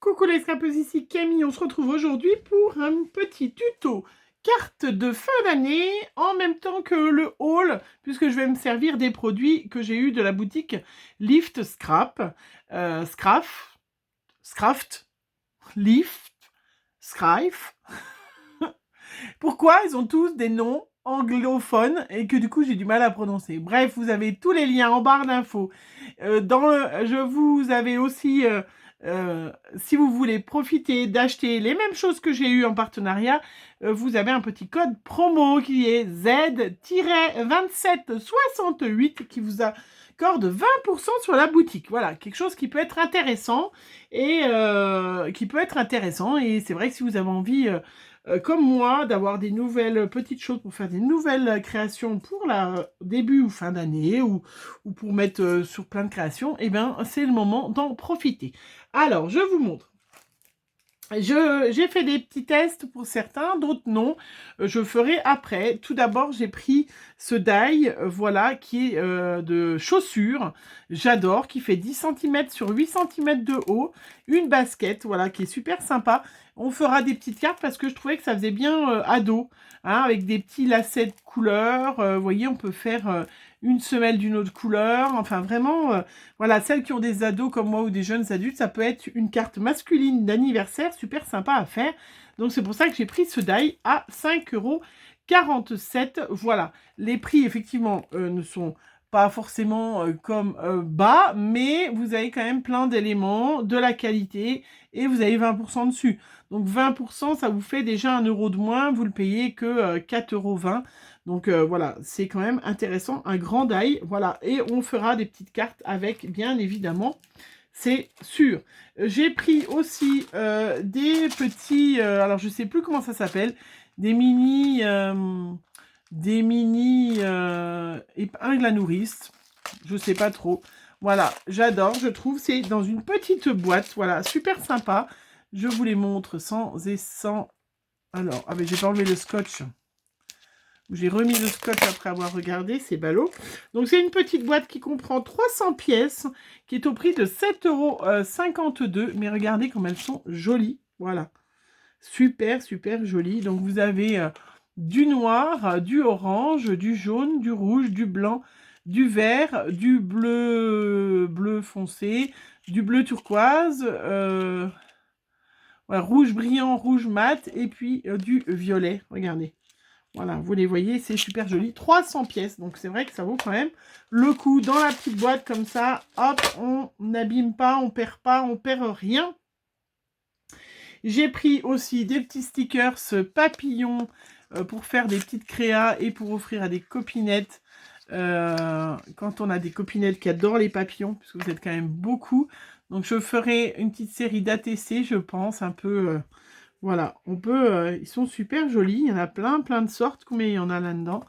Coucou les scrapeuses, ici Camille, on se retrouve aujourd'hui pour un petit tuto carte de fin d'année en même temps que le haul, puisque je vais me servir des produits que j'ai eu de la boutique Lift Scrap, Scraft, Lift, Scraif. Pourquoi ils ont tous des noms anglophones et que du coup j'ai du mal à prononcer. Bref, vous avez tous les liens en barre d'infos. Je vous avais aussi, si vous voulez profiter d'acheter les mêmes choses que j'ai eu en partenariat, vous avez un petit code promo qui est Z-2768 qui vous accorde 20% sur la boutique. Voilà, quelque chose qui peut être intéressant et c'est vrai que si vous avez envie comme moi, d'avoir des nouvelles petites choses pour faire des nouvelles créations pour la début ou fin d'année ou pour mettre sur plein de créations, eh bien, c'est le moment d'en profiter. Alors, je vous montre. J'ai fait des petits tests pour certains, d'autres non. Je ferai après. Tout d'abord, j'ai pris ce die, voilà, qui est de chaussures. J'adore, qui fait 10 cm sur 8 cm de haut. Une basket, voilà, qui est super sympa. On fera des petites cartes parce que je trouvais que ça faisait bien ado, hein, avec des petits lacets de couleurs. Vous voyez, on peut faire une semelle d'une autre couleur. Enfin, vraiment, voilà, celles qui ont des ados comme moi ou des jeunes adultes, ça peut être une carte masculine d'anniversaire super sympa à faire. Donc, c'est pour ça que j'ai pris ce die à 5,47 €. Voilà, les prix, effectivement, ne sont pas forcément comme bas, mais vous avez quand même plein d'éléments, de la qualité, et vous avez 20% dessus. Donc 20%, ça vous fait déjà 1 € de moins, vous le payez que 4,20 €. Donc voilà, c'est quand même intéressant, un grand die, voilà. Et on fera des petites cartes avec, bien évidemment, c'est sûr. J'ai pris aussi des petits, alors je sais plus comment ça s'appelle, des mini épingles à nourrice. Je sais pas trop. Voilà, j'adore, je trouve. C'est dans une petite boîte. Voilà, super sympa. Je vous les montre sans et sans. Alors, ah ben j'ai pas enlevé le scotch. J'ai remis le scotch après avoir regardé, c'est ballot. Donc c'est une petite boîte qui comprend 300 pièces, qui est au prix de 7,52 €. Mais regardez comme elles sont jolies. Voilà. Super, super jolies. Donc vous avez du noir, du orange, du jaune, du rouge, du blanc, du vert, du bleu foncé, du bleu turquoise, ouais, rouge brillant, rouge mat, et puis du violet. Regardez. Voilà, vous les voyez, c'est super joli. 300 pièces, donc c'est vrai que ça vaut quand même le coup. Dans la petite boîte comme ça, hop, on n'abîme pas, on perd rien. J'ai pris aussi des petits stickers papillons pour faire des petites créas et pour offrir à des copinettes. Quand on a des copinettes qui adorent les papillons, puisque vous êtes quand même beaucoup. Donc je ferai une petite série d'ATC, je pense, un peu... voilà, on peut... ils sont super jolis, il y en a plein de sortes. Combien il y en a là-dedans?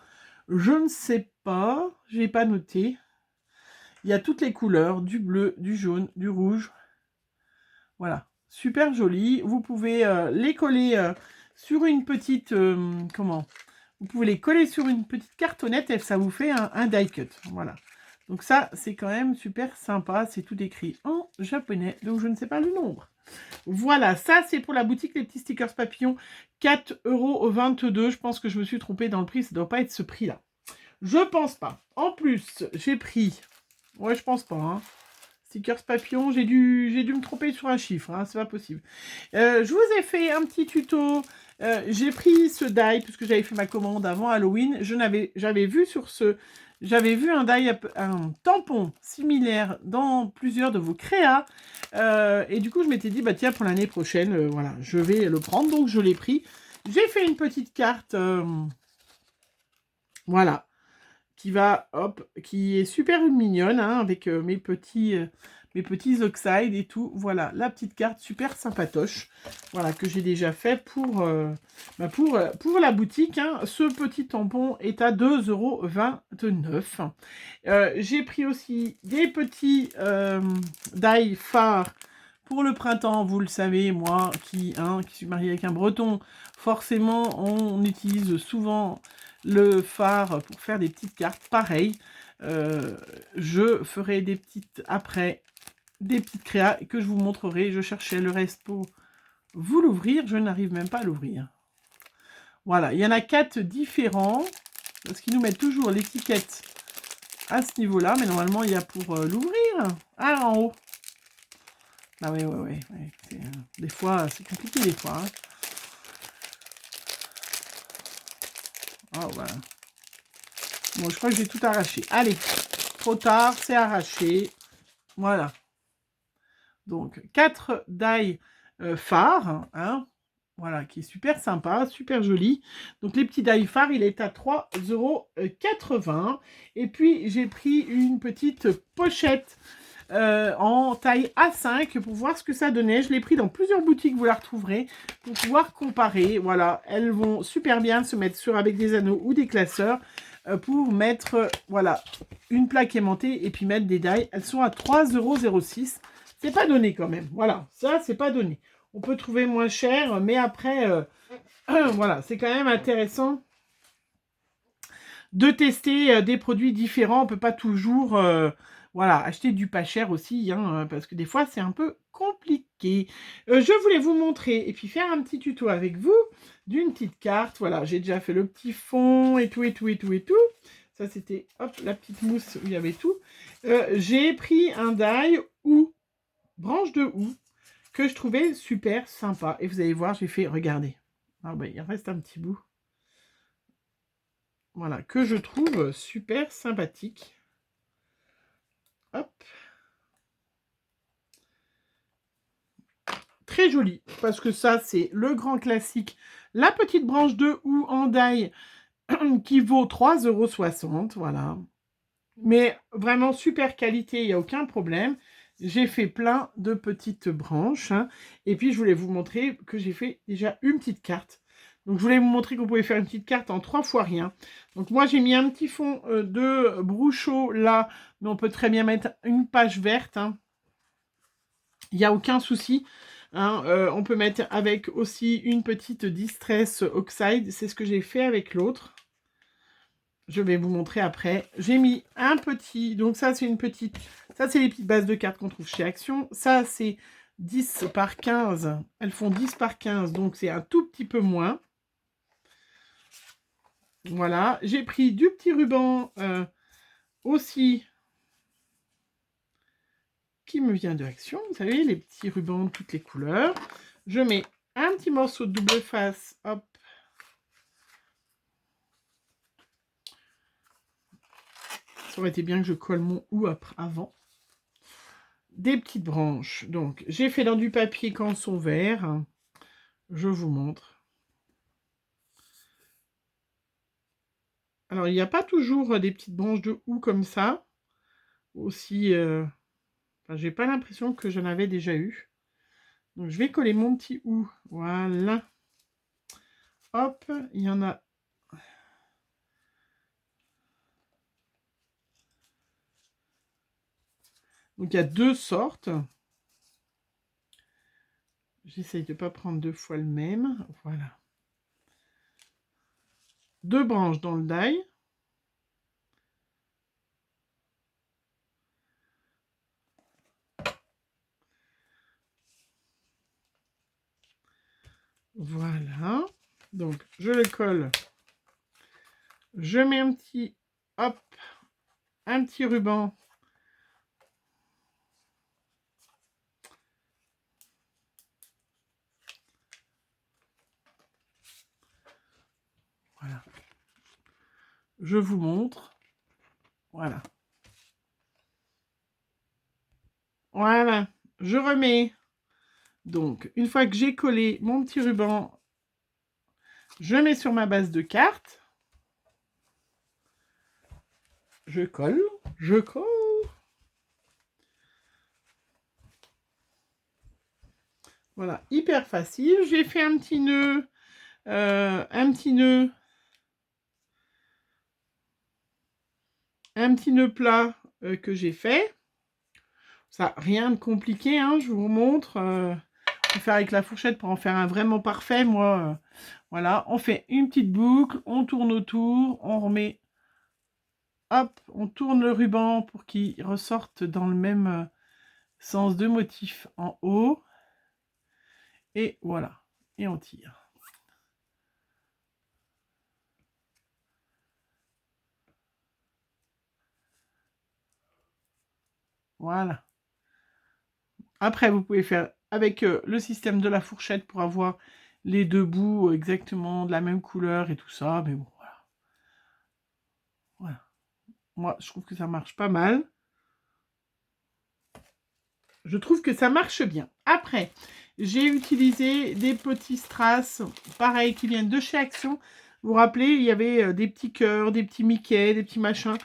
Je ne sais pas, je n'ai pas noté. Il y a toutes les couleurs, du bleu, du jaune, du rouge. Voilà, super joli. Vous pouvez les coller sur une petite... comment? Vous pouvez les coller sur une petite cartonnette et ça vous fait un die cut. Voilà. Donc ça, c'est quand même super sympa. C'est tout écrit en japonais, donc je ne sais pas le nombre. Voilà, ça c'est pour la boutique Les Petits Stickers Papillons. 4,22 €. Je pense que je me suis trompée dans le prix. Ça ne doit pas être ce prix-là. Je pense pas. En plus, j'ai pris... Ouais, je pense pas, hein. Stickers papillons, j'ai dû me tromper sur un chiffre, hein, c'est pas possible. Je vous ai fait un petit tuto. J'ai pris ce die puisque j'avais fait ma commande avant Halloween. J'avais vu un die, un tampon similaire dans plusieurs de vos créas. Et du coup, je m'étais dit, bah tiens, pour l'année prochaine, voilà, je vais le prendre. Donc, je l'ai pris. J'ai fait une petite carte, voilà, qui est super mignonne, hein, avec mes petits oxydes et tout. Voilà, la petite carte super sympatoche, voilà, que j'ai déjà fait pour la boutique, hein. Ce petit tampon est à 2,29 €. J'ai pris aussi des petits die fards pour le printemps. Vous le savez, moi qui suis mariée avec un breton, forcément on utilise souvent le fard pour faire des petites cartes. Pareil, je ferai des petites après des petites créas que je vous montrerai. Je cherchais le reste pour vous l'ouvrir. Je n'arrive même pas à l'ouvrir. Voilà, il y en a 4 différents. Parce qu'ils nous mettent toujours l'étiquette à ce niveau-là. Mais normalement, il y a pour l'ouvrir. Ah, en haut. Ah ouais. Des fois, c'est compliqué des fois. Hein. Oh, voilà. Bon, je crois que j'ai tout arraché. Allez, trop tard, c'est arraché. Voilà. Donc, 4 die phares. Hein. Voilà, qui est super sympa, super joli. Donc, les petits die phares, il est à 3,80 €. Et puis, j'ai pris une petite pochette en taille A5 pour voir ce que ça donnait. Je l'ai pris dans plusieurs boutiques, vous la retrouverez, pour pouvoir comparer. Voilà, elles vont super bien se mettre sur avec des anneaux ou des classeurs pour mettre, voilà, une plaque aimantée et puis mettre des die. Elles sont à 3,06 €. C'est pas donné quand même. Voilà, ça, c'est pas donné. On peut trouver moins cher, mais après, voilà, c'est quand même intéressant de tester des produits différents. On peut pas toujours voilà, acheter du pas cher aussi, hein, parce que des fois, c'est un peu compliqué. Je voulais vous montrer et puis faire un petit tuto avec vous d'une petite carte. Voilà, j'ai déjà fait le petit fond et tout. Ça, c'était, hop, la petite mousse où il y avait tout. J'ai pris un die ou branche de houx que je trouvais super sympa. Et vous allez voir, j'ai fait, regardez. Ah ben, il reste un petit bout. Voilà, que je trouve super sympathique. Hop. Très joli, parce que ça, c'est le grand classique. La petite branche de houx en die qui vaut 3,60 €, voilà. Mais vraiment super qualité, il n'y a aucun problème. J'ai fait plein de petites branches. Hein. Et puis, je voulais vous montrer que j'ai fait déjà une petite carte. Donc, je voulais vous montrer qu'on pouvait faire une petite carte en 3 fois rien. Donc, moi, j'ai mis un petit fond de Brouchot là, mais on peut très bien mettre une page verte. Hein. Il n'y a aucun souci. Hein. On peut mettre avec aussi une petite Distress Oxide. C'est ce que j'ai fait avec l'autre. Je vais vous montrer après. J'ai mis un petit... Donc ça, c'est une petite... Ça, c'est les petites bases de cartes qu'on trouve chez Action. Ça, c'est 10 par 15. Elles font 10 par 15. Donc, c'est un tout petit peu moins. Voilà. J'ai pris du petit ruban aussi qui me vient de Action. Vous savez, les petits rubans de toutes les couleurs. Je mets un petit morceau de double face. Hop. Ça aurait été bien que je colle mon ou avant. Des petites branches. Donc, j'ai fait dans du papier canson vert. Je vous montre. Alors, il n'y a pas toujours des petites branches de houx comme ça. Aussi, enfin, j'ai pas l'impression que j'en avais déjà eu. Donc, je vais coller mon petit houx. Voilà. Hop, il y en a. Donc, il y a 2 sortes. J'essaye de ne pas prendre 2 fois le même. Voilà. 2 branches dans le die. Voilà. Donc, je le colle. Je mets un petit, hop, un petit ruban. Voilà. Je vous montre. Voilà. Voilà. Je remets. Donc, une fois que j'ai collé mon petit ruban, je mets sur ma base de cartes. Je colle. Je colle. Voilà, hyper facile. J'ai fait un petit nœud. Un petit nœud plat que j'ai fait. Ça, rien de compliqué, hein, je vous montre. On peut faire avec la fourchette pour en faire un vraiment parfait. Moi, voilà, on fait une petite boucle, on tourne autour, on remet, hop, on tourne le ruban pour qu'il ressorte dans le même sens de motif en haut. Et voilà. Et on tire. Voilà. Après, vous pouvez faire avec le système de la fourchette pour avoir les deux bouts exactement de la même couleur et tout ça. Mais bon, voilà. Voilà. Moi, je trouve que ça marche pas mal. Je trouve que ça marche bien. Après, j'ai utilisé des petits strass, pareil, qui viennent de chez Action. Vous vous rappelez, il y avait des petits cœurs, des petits Mickey, des petits machins.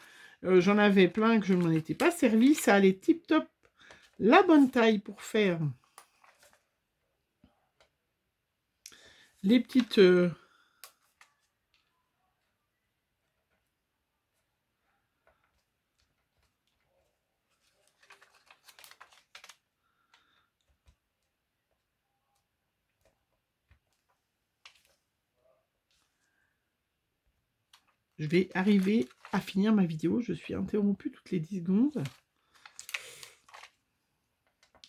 J'en avais plein que je ne m'en étais pas servi. Ça allait tip top, la bonne taille pour faire les petites... Je vais arriver à finir ma vidéo. Je suis interrompue toutes les 10 secondes.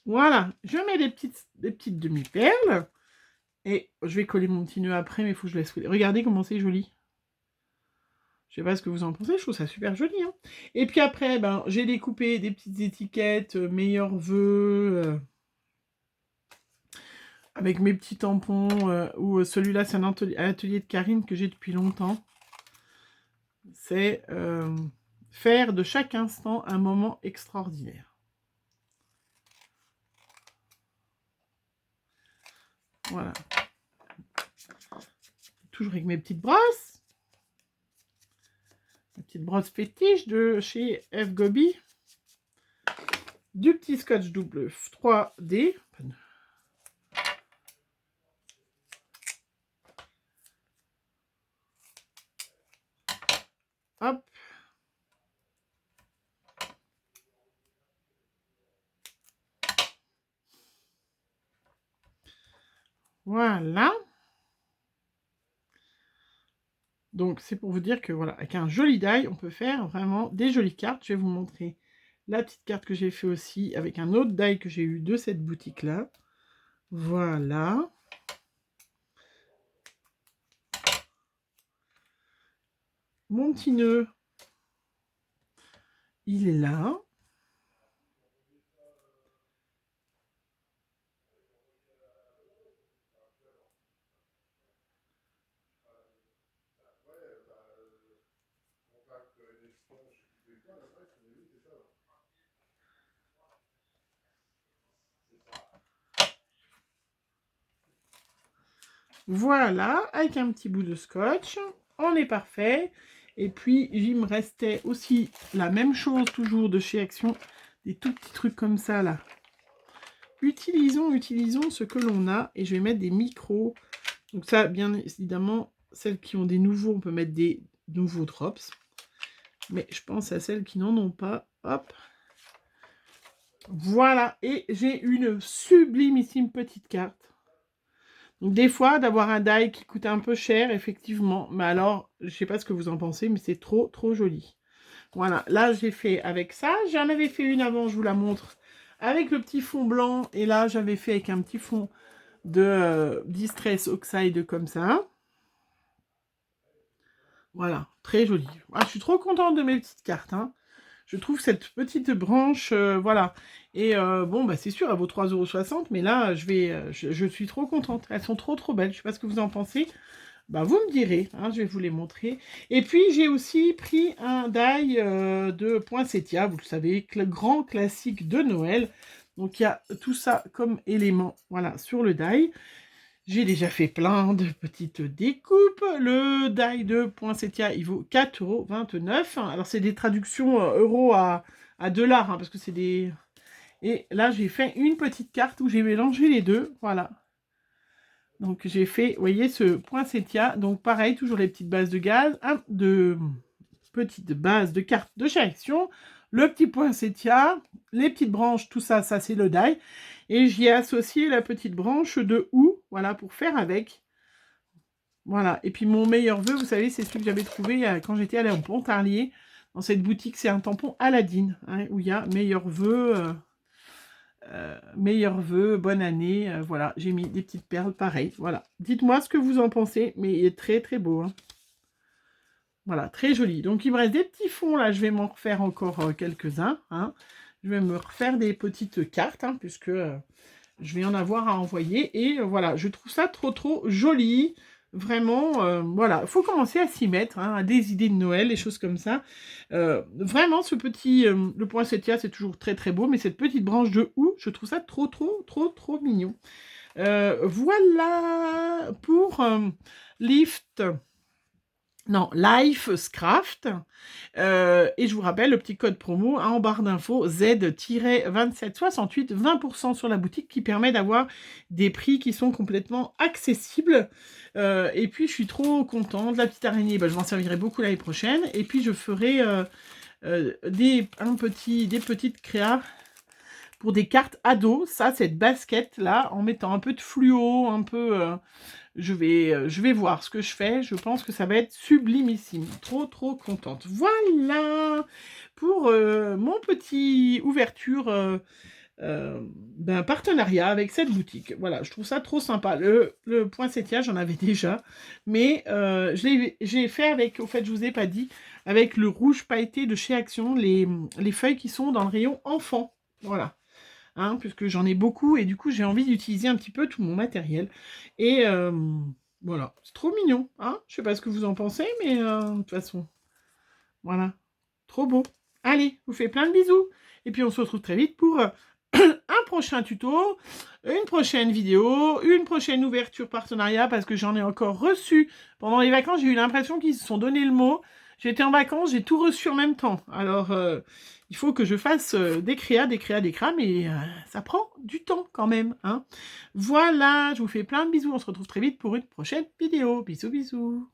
Voilà, je mets des petites demi-perles. Et je vais coller mon petit nœud après, mais il faut que je laisse. Regardez comment c'est joli. Je sais pas ce que vous en pensez, je trouve ça super joli. Hein. Et puis après, ben, j'ai découpé des petites étiquettes, meilleurs vœux, avec mes petits tampons, ou celui-là, c'est un atelier de Karine que j'ai depuis longtemps. C'est faire de chaque instant un moment extraordinaire. Voilà. Toujours avec mes petites brosses. Mes petites brosses fétiches de chez F. Gobi. Du petit scotch double 3D. Hop. Voilà. Donc, c'est pour vous dire que, voilà, avec un joli die, on peut faire vraiment des jolies cartes. Je vais vous montrer la petite carte que j'ai fait aussi avec un autre die que j'ai eu de cette boutique-là. Voilà. Mon petit nœud, il est là. Voilà, avec un petit bout de scotch, on est parfait. Et puis, il me restait aussi la même chose, toujours de chez Action, des tout petits trucs comme ça, là. Utilisons ce que l'on a, et je vais mettre des micros. Donc ça, bien évidemment, celles qui ont des nouveaux, on peut mettre des nouveaux drops. Mais je pense à celles qui n'en ont pas. Hop. Voilà, et j'ai une sublimissime petite carte. Donc des fois, d'avoir un die qui coûte un peu cher, effectivement. Mais alors, je ne sais pas ce que vous en pensez, mais c'est trop, trop joli. Voilà, là, j'ai fait avec ça. J'en avais fait une avant, je vous la montre, avec le petit fond blanc. Et là, j'avais fait avec un petit fond de Distress Oxide comme ça. Voilà, très joli. Ah, je suis trop contente de mes petites cartes. Hein. Je trouve cette petite branche, voilà. Et bon, bah, c'est sûr, elle vaut 3,60 €, mais là, je suis trop contente. Elles sont trop, trop belles. Je ne sais pas ce que vous en pensez. Bah, vous me direz, hein, je vais vous les montrer. Et puis, j'ai aussi pris un die de Poinsettia, vous le savez, le grand classique de Noël. Donc, il y a tout ça comme élément, voilà, sur le die. J'ai déjà fait plein de petites découpes. Le die de Poinsettia, il vaut 4,29 €. Alors, c'est des traductions euros à dollars, hein, parce que c'est des... Et là, j'ai fait une petite carte où j'ai mélangé les deux. Voilà. Donc, j'ai fait, vous voyez, ce Poinsettia. Donc, pareil, toujours les petites bases de gaz. Petites bases de cartes de chaque action. Le petit Poinsettia. Les petites branches, tout ça, ça c'est le die. Et j'y ai associé la petite branche de houx, voilà, pour faire avec. Voilà. Et puis mon meilleur vœu, vous savez, c'est celui que j'avais trouvé quand j'étais allée en Pontarlier. Dans cette boutique, c'est un tampon Aladdin, hein, où il y a meilleur vœu. Meilleurs vœux, bonne année. Voilà, j'ai mis des petites perles pareilles. Voilà, dites-moi ce que vous en pensez, mais il est très très beau. Hein. Voilà, très joli. Donc, il me reste des petits fonds, là. Je vais m'en refaire encore quelques-uns. Hein. Je vais me refaire des petites cartes, hein, puisque je vais en avoir à envoyer. Et voilà, je trouve ça trop, trop joli. Vraiment, voilà, il faut commencer à s'y mettre, hein, à des idées de Noël, des choses comme ça. Vraiment, ce petit... le poinsettia, c'est toujours très, très beau. Mais cette petite branche de houx, je trouve ça trop, trop, trop, trop mignon. Voilà pour Lift... Non, Life Scraft. Et je vous rappelle le petit code promo en barre d'infos Z-2768, 20% sur la boutique qui permet d'avoir des prix qui sont complètement accessibles. Et puis je suis trop contente. La petite araignée, je m'en servirai beaucoup l'année prochaine. Et puis je ferai des petites créas pour des cartes ados. Ça, cette basket là, en mettant un peu de fluo, un peu... je vais voir ce que je fais. Je pense que ça va être sublimissime. Trop, trop contente. Voilà pour mon petit ouverture d'un partenariat avec cette boutique. Voilà, je trouve ça trop sympa. Le poinsettia, j'en avais déjà. Mais j'ai fait avec, au fait, je vous ai pas dit, avec le rouge pailleté de chez Action, les feuilles qui sont dans le rayon enfant. Voilà. Hein, puisque j'en ai beaucoup et du coup j'ai envie d'utiliser un petit peu tout mon matériel. Et voilà, c'est trop mignon. Hein, je sais pas ce que vous en pensez, mais de toute façon, voilà, trop beau. Allez, je vous fais plein de bisous. Et puis on se retrouve très vite pour un prochain tuto, une prochaine vidéo, une prochaine ouverture partenariat, parce que j'en ai encore reçu. Pendant les vacances, j'ai eu l'impression qu'ils se sont donné le mot. J'étais en vacances, j'ai tout reçu en même temps. Alors, il faut que je fasse des créas, mais ça prend du temps quand même. Hein. Voilà, je vous fais plein de bisous. On se retrouve très vite pour une prochaine vidéo. Bisous, bisous.